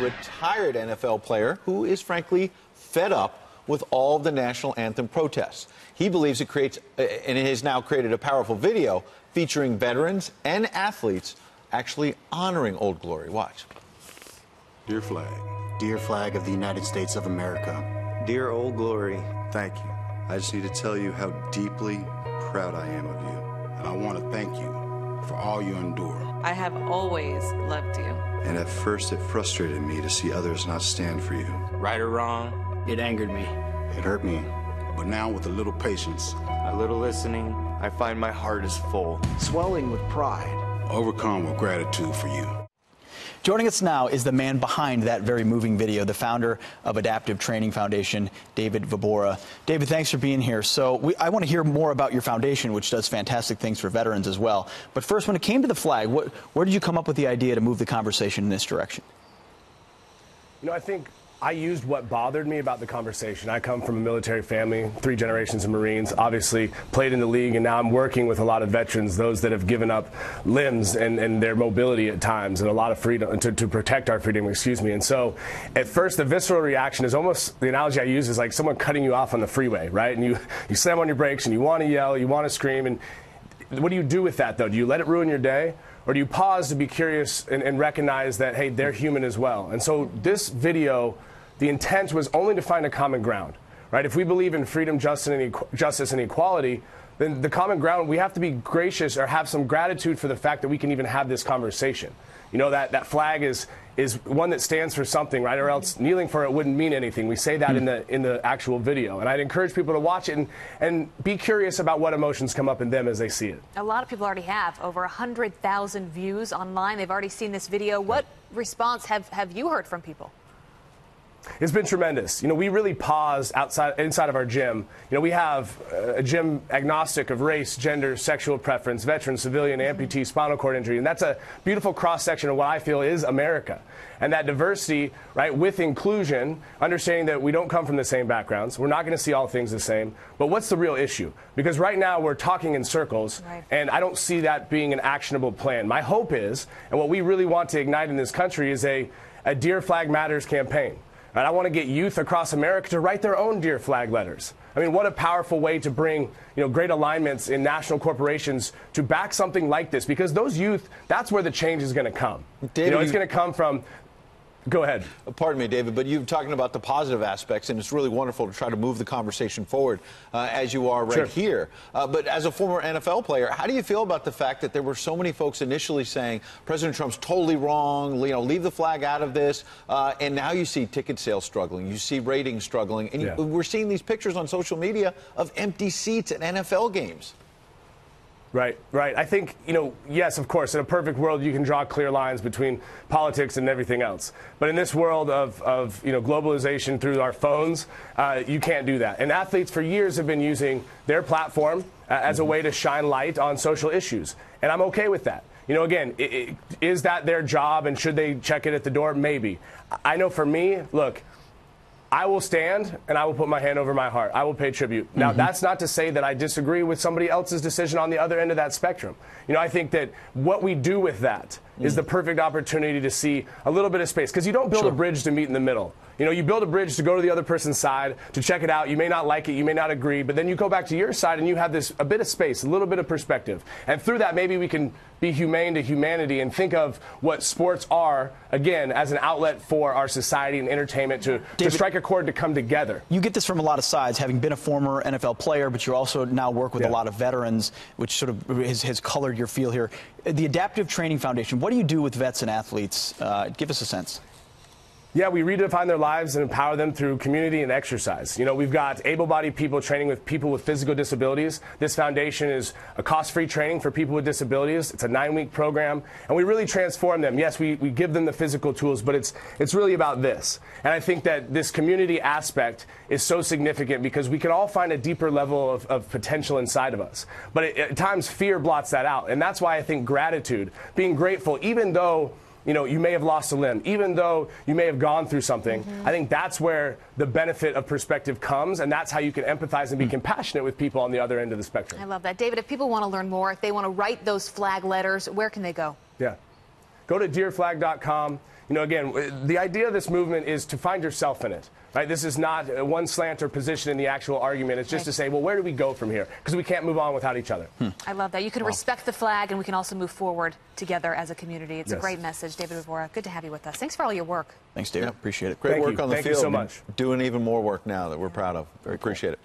retired NFL player who is frankly fed up with all of the national anthem protests. He believes it creates, and it has now created a powerful video featuring veterans and athletes actually honoring Old Glory. Watch. Dear flag. Dear flag of the United States of America. Dear Old Glory. Thank you. I just need to tell you how deeply proud I am of you. And I want to thank you for all you endure. I have always loved you. And at first it frustrated me to see others not stand for you. Right or wrong, It angered me. It hurt me. But now with a little patience, a little listening, I find my heart is full. Swelling with pride. overcome with gratitude for you. Joining us now is the man behind that very moving video, the founder of Adaptive Training Foundation, David Vobora. David, thanks for being here. So I want to hear more about your foundation, which does fantastic things for veterans as well. But first, when it came to the flag, where did you come up with the idea to move the conversation in this direction? You know, I think I used what bothered me about the conversation. I come from a military family, 3 generations of Marines, obviously played in the league, and now I'm working with a lot of veterans, those that have given up limbs and their mobility at times and a lot of freedom to protect our freedom, excuse me. And so at first the visceral reaction is almost, the analogy I use is like someone cutting you off on the freeway, right? And you slam on your brakes and you want to yell, you want to scream. And what do you do with that, though? Do you let it ruin your day? Or do you pause to be curious and recognize that, hey, they're human as well? And so this video, the intent was only to find a common ground, right? If we believe in freedom, justice, and equality, then the common ground, we have to be gracious or have some gratitude for the fact that we can even have this conversation. You know, that flag is one that stands for something, right? Or else kneeling for it wouldn't mean anything. We say that in the actual video. And I'd encourage people to watch it and be curious about what emotions come up in them as they see it. A lot of people already have over 100,000 views online. They've already seen this video. What response have you heard from people? It's been tremendous. You know, we really paused inside of our gym. You know, we have a gym agnostic of race, gender, sexual preference, veteran, civilian, amputee, spinal cord injury. And that's a beautiful cross-section of what I feel is America. And that diversity, right, with inclusion, understanding that we don't come from the same backgrounds. We're not going to see all things the same. But what's the real issue? Because right now we're talking in circles, right, and I don't see that being an actionable plan. My hope is, and what we really want to ignite in this country is a Dear Flag Matters campaign. And I want to get youth across America to write their own Dear Flag letters. I mean, what a powerful way to bring, you know, great alignments in national corporations to back something like this, because those youth, that's where the change is going to come. David, you know, it's going to come from. Go ahead. Pardon me, David, but you're talking about the positive aspects, and it's really wonderful to try to move the conversation forward as you are right here. But as a former NFL player, how do you feel about the fact that there were so many folks initially saying President Trump's totally wrong, you know, leave the flag out of this, and now you see ticket sales struggling, you see ratings struggling, and we're seeing these pictures on social media of empty seats at NFL games. Right, right. I think, you know, yes, of course, in a perfect world, you can draw clear lines between politics and everything else. But in this world of you know, globalization through our phones, you can't do that. And athletes for years have been using their platform as a way to shine light on social issues. And I'm okay with that. You know, again, is that their job, and should they check it at the door? Maybe. I know for me, look, I will stand and I will put my hand over my heart. I will pay tribute. Now, that's not to say that I disagree with somebody else's decision on the other end of that spectrum. You know, I think that what we do with that is the perfect opportunity to see a little bit of space, because you don't build a bridge to meet in the middle. You know, you build a bridge to go to the other person's side, to check it out. You may not like it, you may not agree, but then you go back to your side and you have a bit of space, a little bit of perspective. And through that, maybe we can be humane to humanity and think of what sports are, again, as an outlet for our society and entertainment to strike a chord, to come together. You get this from a lot of sides, having been a former NFL player, but you also now work with a lot of veterans, which sort of has colored your feel here. The Adaptive Training Foundation, what do you do with vets and athletes? Give us a sense. Yeah, we redefine their lives and empower them through community and exercise. You know, we've got able-bodied people training with people with physical disabilities. This foundation is a cost-free training for people with disabilities. It's a 9-week program, and we really transform them. Yes, we give them the physical tools, but it's really about this. And I think that this community aspect is so significant because we can all find a deeper level of potential inside of us. But at times, fear blots that out, and that's why I think gratitude, being grateful, even though you know, you may have lost a limb, even though you may have gone through something. I think that's where the benefit of perspective comes, and that's how you can empathize and be compassionate with people on the other end of the spectrum. I love that. David, if people want to learn more, if they want to write those flag letters, where can they go? Yeah. Go to dearflag.com. again, the idea of this movement is to find yourself in it. Right? This is not one slant or position in the actual argument. It's just to say, well, where do we go from here? Because we can't move on without each other. I love that. You can respect the flag, and we can also move forward together as a community. It's a great message. David Vobora, good to have you with us. Thanks for all your work. Thanks, David. Appreciate it. Great work on the Thank field. you so much. Doing even more work now that we're proud of. Very appreciate it.